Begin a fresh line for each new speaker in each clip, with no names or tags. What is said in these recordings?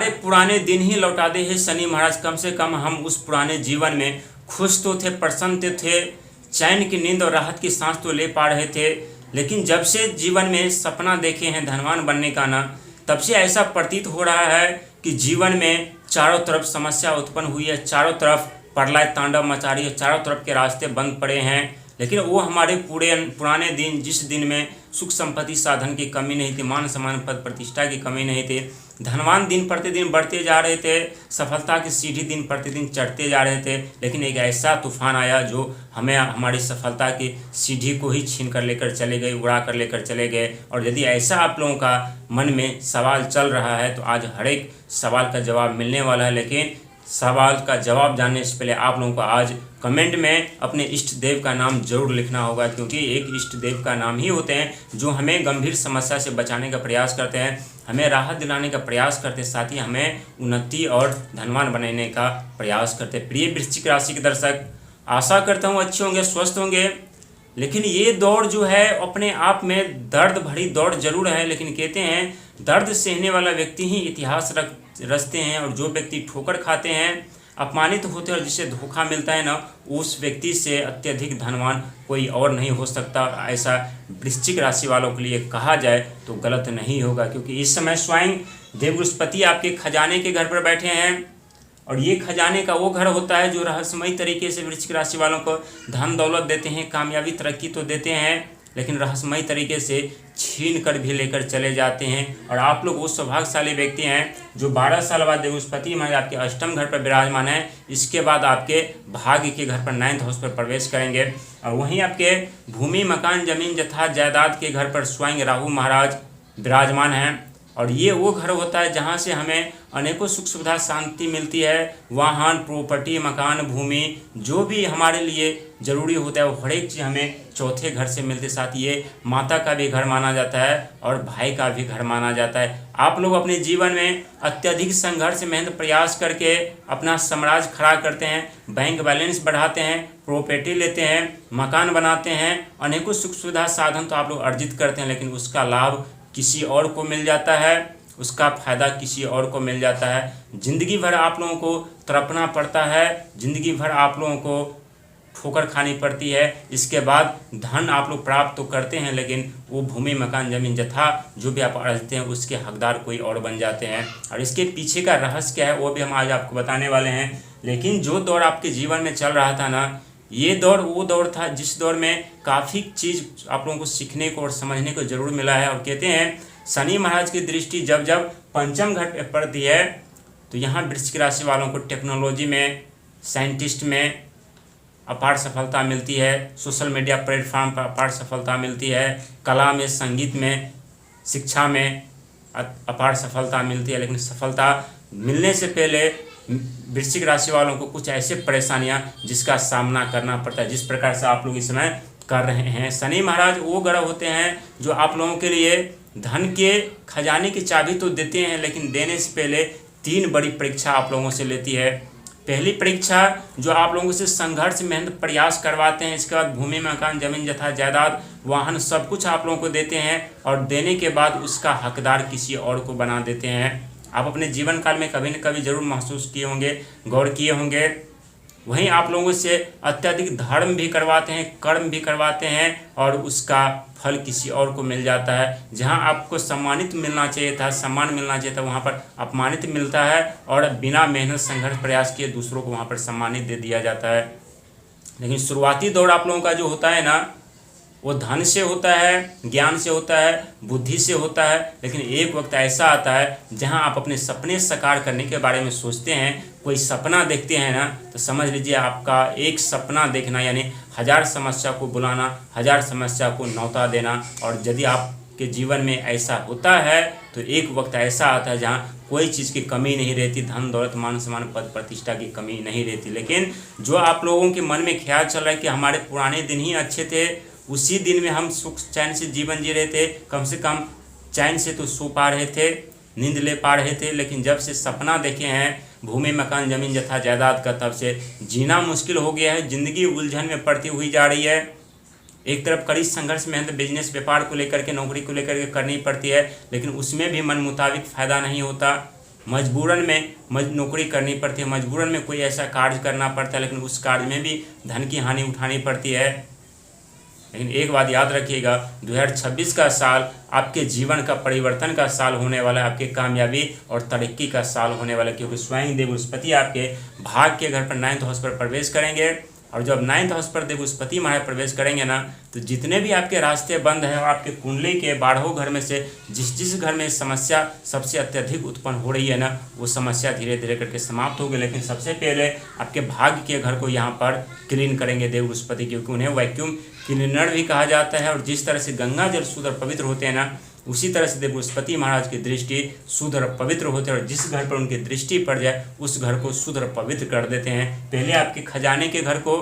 हमारे पुराने दिन ही लौटा दे हे शनि महाराज। कम से कम हम उस पुराने जीवन में खुश तो थे, प्रसन्न तो थे, चैन की नींद और राहत की सांस तो ले पा रहे थे। लेकिन जब से जीवन में सपना देखे हैं धनवान बनने का ना, तब से ऐसा प्रतीत हो रहा है कि जीवन में चारों तरफ समस्या उत्पन्न हुई है, चारों तरफ प्रलय तांडव मचा रही है, चारों तरफ के रास्ते बंद पड़े हैं। लेकिन वो हमारे पुराने दिन, जिस दिन में सुख संपत्ति साधन की कमी नहीं थी, मान सम्मान पद प्रतिष्ठा की कमी नहीं थी, धनवान दिन प्रतिदिन बढ़ते जा रहे थे, सफलता की सीढ़ी दिन प्रतिदिन चढ़ते जा रहे थे। लेकिन एक ऐसा तूफान आया जो हमें हमारी सफलता की सीढ़ी को ही छीन कर लेकर चले गए, उड़ा कर लेकर चले गए। और यदि ऐसा आप लोगों का मन में सवाल चल रहा है तो आज हर एक सवाल का जवाब मिलने वाला है। लेकिन सवाल का जवाब जानने से पहले आप लोगों को आज कमेंट में अपने इष्ट देव का नाम जरूर लिखना होगा, क्योंकि एक इष्ट देव का नाम ही होते हैं जो हमें गंभीर समस्या से बचाने का प्रयास करते हैं, हमें राहत दिलाने का प्रयास करते हैं, साथ ही हमें उन्नति और धनवान बनाने का प्रयास करते हैं। प्रिय वृश्चिक राशि के दर्शक, आशा करता हूँ अच्छे होंगे, स्वस्थ होंगे। लेकिन ये दौड़ जो है अपने आप में दर्द भरी दौड़ जरूर है, लेकिन कहते हैं दर्द सहने वाला व्यक्ति ही इतिहास रचते हैं। और जो व्यक्ति ठोकर खाते हैं, अपमानित होते हैं और जिसे धोखा मिलता है ना, उस व्यक्ति से अत्यधिक धनवान कोई और नहीं हो सकता। ऐसा वृश्चिक राशि वालों के लिए कहा जाए तो गलत नहीं होगा, क्योंकि इस समय स्वयं देव बृहस्पति आपके खजाने के घर पर बैठे हैं। और ये खजाने का वो घर होता है जो रहस्यमयी तरीके से वृश्चिक राशि वालों को धन दौलत देते हैं, कामयाबी तरक्की तो देते हैं, लेकिन रहस्यमयी तरीके से छीन कर भी लेकर चले जाते हैं। और आप लोग वो सौभाग्यशाली व्यक्ति हैं जो 12 साल बाद देव बृहस्पति महाराज आपके अष्टम घर पर विराजमान है। इसके बाद आपके भाग्य के घर पर 9th हाउस पर प्रवेश करेंगे। और वहीं आपके भूमि मकान जमीन जथा जायदाद के घर पर स्वयं राहु महाराज विराजमान हैं। और ये वो घर होता है जहाँ से हमें अनेकों सुख सुविधा शांति मिलती है। वाहन, प्रॉपर्टी, मकान, भूमि, जो भी हमारे लिए ज़रूरी होता है वो हर एक चीज़ हमें चौथे घर से मिलते। साथ ये माता का भी घर माना जाता है और भाई का भी घर माना जाता है। आप लोग अपने जीवन में अत्यधिक संघर्ष, मेहनत, प्रयास करके अपना साम्राज्य खड़ा करते हैं, बैंक बैलेंस बढ़ाते हैं, प्रॉपर्टी लेते हैं, मकान बनाते हैं, अनेकों सुख सुविधा साधन तो आप लोग अर्जित करते हैं, लेकिन उसका लाभ किसी और को मिल जाता है, उसका फायदा किसी और को मिल जाता है। ज़िंदगी भर आप लोगों को तड़पना पड़ता है, ज़िंदगी भर आप लोगों को ठोकर खानी पड़ती है। इसके बाद धन आप लोग प्राप्त तो करते हैं, लेकिन वो भूमि मकान जमीन जथा जो भी आप अर्जते हैं उसके हकदार कोई और बन जाते हैं। और इसके पीछे का रहस्य क्या है वो भी हम आज आपको बताने वाले हैं। लेकिन जो दौर आपके जीवन में चल रहा था ना, ये दौर वो दौर था जिस दौर में काफ़ी चीज़ आप लोगों को सीखने को और समझने को जरूर मिला है। और कहते हैं शनि महाराज की दृष्टि जब जब पंचम घर पर पड़ती है तो यहाँ वृश्चिक राशि वालों को टेक्नोलॉजी में, साइंटिस्ट में अपार सफलता मिलती है, सोशल मीडिया प्लेटफॉर्म पर अपार सफलता मिलती है, कला में, संगीत में, शिक्षा में अपार सफलता मिलती है। लेकिन सफलता मिलने से पहले वृश्चिक राशि वालों को कुछ ऐसे परेशानियां जिसका सामना करना पड़ता है, जिस प्रकार से आप लोग इस समय कर रहे हैं। शनि महाराज वो ग्रह होते हैं जो आप लोगों के लिए धन के खजाने की चाबी तो देते हैं, लेकिन देने से पहले 3 बड़ी परीक्षा आप लोगों से लेती है। पहली परीक्षा जो आप लोगों से संघर्ष, मेहनत, प्रयास करवाते हैं। इसके बाद भूमि मकान जमीन जथा जायदाद वाहन सब कुछ आप लोगों को देते हैं, और देने के बाद उसका हकदार किसी और को बना देते हैं। आप अपने जीवन काल में कभी न कभी जरूर महसूस किए होंगे, गौर किए होंगे। वहीं आप लोगों से अत्यधिक धर्म भी करवाते हैं, कर्म भी करवाते हैं, और उसका फल किसी और को मिल जाता है। जहां आपको सम्मानित मिलना चाहिए था, सम्मान मिलना चाहिए था, वहां पर अपमानित मिलता है, और बिना मेहनत, संघर्ष, प्रयास किए दूसरों को वहां पर सम्मानित दे दिया जाता है। लेकिन शुरुआती दौर आप लोगों का जो होता है ना, वो धन से होता है, ज्ञान से होता है, बुद्धि से होता है। लेकिन एक वक्त ऐसा आता है जहां आप अपने सपने साकार करने के बारे में सोचते हैं, कोई सपना देखते हैं ना, तो समझ लीजिए आपका एक सपना देखना यानी 1000 समस्या को बुलाना, 1000 समस्या को न्योता देना। और यदि आपके जीवन में ऐसा होता है तो एक वक्त ऐसा आता है जहाँ कोई चीज़ की कमी नहीं रहती, धन दौलत मान सम्मान पद प्रतिष्ठा की कमी नहीं रहती। लेकिन जो आप लोगों के मन में ख्याल चल रहा है कि हमारे पुराने दिन ही अच्छे थे, उसी दिन में हम सुख चैन से जीवन जी रहे थे, कम से कम चैन से तो सो पा रहे थे, नींद ले पा रहे थे। लेकिन जब से सपना देखे हैं भूमि मकान जमीन जथा जायदाद का, तब से जीना मुश्किल हो गया है। ज़िंदगी उलझन में पड़ती हुई जा रही है। एक तरफ कड़ी संघर्ष, मेहनत, बिजनेस, व्यापार को लेकर के, नौकरी को लेकर के करनी पड़ती है, लेकिन उसमें भी मन मुताबिक फ़ायदा नहीं होता। मजबूरन में नौकरी करनी पड़ती है, मजबूरन में कोई ऐसा कार्य करना पड़ता है, लेकिन उस कार्य में भी धन की हानि उठानी पड़ती है। लेकिन एक बात याद रखिएगा, 2026 का साल आपके जीवन का परिवर्तन का साल होने वाला है, आपके कामयाबी और तरक्की का साल होने वाला है, क्योंकि स्वयं देव बृहस्पति आपके भाग के घर पर 9th हाउस पर प्रवेश करेंगे। और जब 9th हाउस पर देव बृहस्पति महाराज प्रवेश करेंगे ना, तो जितने भी आपके रास्ते बंद हैं, आपके कुंडली के 12 घर में से जिस घर में समस्या सबसे अत्यधिक उत्पन्न हो रही है ना, वो समस्या धीरे धीरे करके समाप्त होगी। लेकिन सबसे पहले आपके भाग्य के घर को यहाँ पर क्लीन करेंगे देव बृहस्पति, क्योंकि उन्हें वैक्यूम क्लीनर भी कहा जाता है। और जिस तरह से गंगा जल शुद्ध और पवित्र होते हैं ना, उसी तरह से देव बृहस्पति महाराज की दृष्टि शुद्ध और पवित्र होते हैं, और जिस घर पर उनकी दृष्टि पड़ जाए उस घर को शुद्ध और पवित्र कर देते हैं। पहले आपके खजाने के घर को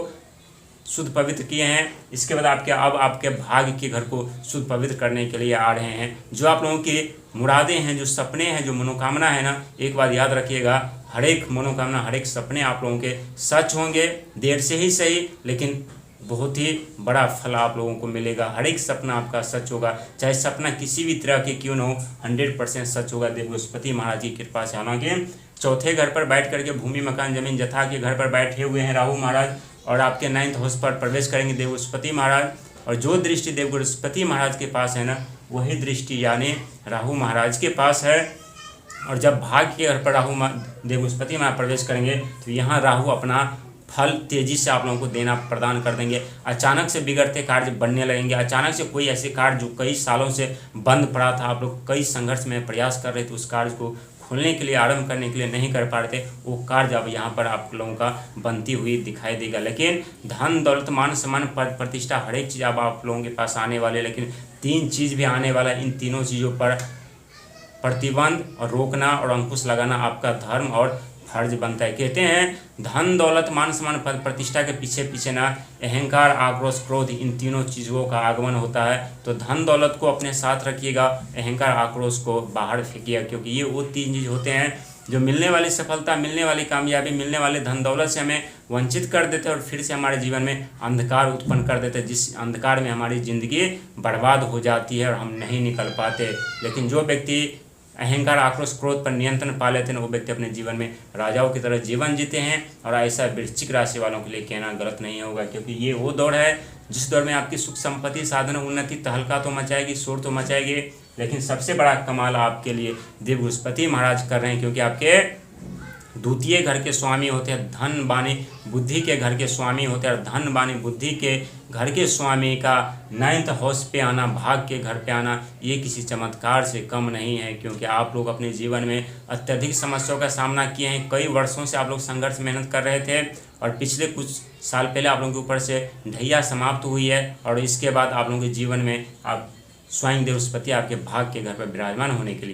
शुद्ध पवित्र किए हैं, इसके बाद अब आपके भाग्य के घर को शुद्ध पवित्र करने के लिए आ रहे हैं। जो आप लोगों की मुरादें हैं, जो सपने हैं, जो मनोकामना है ना, एक बात याद रखिएगा, हर एक मनोकामना, हर एक सपने आप लोगों के सच होंगे, देर से ही सही, लेकिन बहुत ही बड़ा फल आप लोगों को मिलेगा। हर एक सपना आपका सच होगा, चाहे सपना किसी भी तरह के क्यों न हो, 100% सच होगा देव बृहस्पति महाराज की कृपा से। हालांकि चौथे घर पर बैठ करके भूमि मकान जमीन जथा के घर पर बैठे हुए हैं राहु महाराज, और आपके 9th हाउस पर प्रवेश करेंगे देव बृहस्पति महाराज। और जो दृष्टि देव बृहस्पति महाराज के पास है ना, वही दृष्टि यानी राहु महाराज के पास है। और जब भाग्य के घर पर देव बृहस्पति महाराज प्रवेश करेंगे, तो यहाँ राहु अपना फल तेजी से आप लोगों को देना प्रदान कर देंगे। अचानक से बिगड़ते कार्य बनने लगेंगे, अचानक से कोई ऐसे कार्य जो कई सालों से बंद पड़ा था, आप लोग कई संघर्ष में प्रयास कर रहे थे उस कार्य को खोलने के लिए, आरंभ करने के लिए नहीं कर पा रहे थे, वो कार्य अब यहाँ पर आप लोगों का बनती हुई दिखाई देगा। लेकिन धन दौलत मान सम्मान पद प्रतिष्ठा हर एक चीज़ अब आप लोगों के पास आने वाले, लेकिन 3 चीज़ भी आने वाला। इन तीनों चीज़ों पर प्रतिबंध और रोकना और अंकुश लगाना आपका धर्म और फर्ज बनता है। कहते हैं धन दौलत मान सम्मान पद प्रतिष्ठा के पीछे पीछे ना अहंकार आक्रोश क्रोध, इन तीनों चीज़ों का आगमन होता है। तो धन दौलत को अपने साथ रखिएगा, अहंकार आक्रोश को बाहर फेंकिएगा, क्योंकि ये वो 3 चीज़ होते हैं जो मिलने वाली सफलता, मिलने वाली कामयाबी, मिलने वाले धन दौलत से हमें वंचित कर देते हैं और फिर से हमारे जीवन में अंधकार उत्पन्न कर देते हैं, जिस अंधकार में हमारी ज़िंदगी बर्बाद हो जाती है और हम नहीं निकल पाते। लेकिन जो व्यक्ति अहंकार आक्रोश क्रोध पर नियंत्रण पा लेते हैं, वो व्यक्ति अपने जीवन में राजाओं की तरह जीवन जीते हैं। और ऐसा वृश्चिक राशि वालों के लिए कहना गलत नहीं होगा, क्योंकि ये वो दौर है जिस दौर में आपकी सुख संपत्ति साधन उन्नति तहलका तो मचाएगी, शोर तो मचाएगी, लेकिन सबसे बड़ा कमाल आपके लिए देव बृहस्पति महाराज कर रहे हैं, क्योंकि आपके द्वितीय घर के स्वामी होते हैं, धन बानी बुद्धि के घर के स्वामी होते हैं। और धन बानी बुद्धि के घर के स्वामी का 9th हाउस पे आना, भाग के घर पे आना, ये किसी चमत्कार से कम नहीं है, क्योंकि आप लोग अपने जीवन में अत्यधिक समस्याओं का सामना किए हैं। कई वर्षों से आप लोग संघर्ष मेहनत कर रहे थे, और पिछले कुछ साल पहले आप लोगों के ऊपर से ढैया समाप्त हुई है, और इसके बाद आप लोगों के जीवन में आप स्वयं देव बृहस्पति आपके भाग के घर पर विराजमान होने के लिए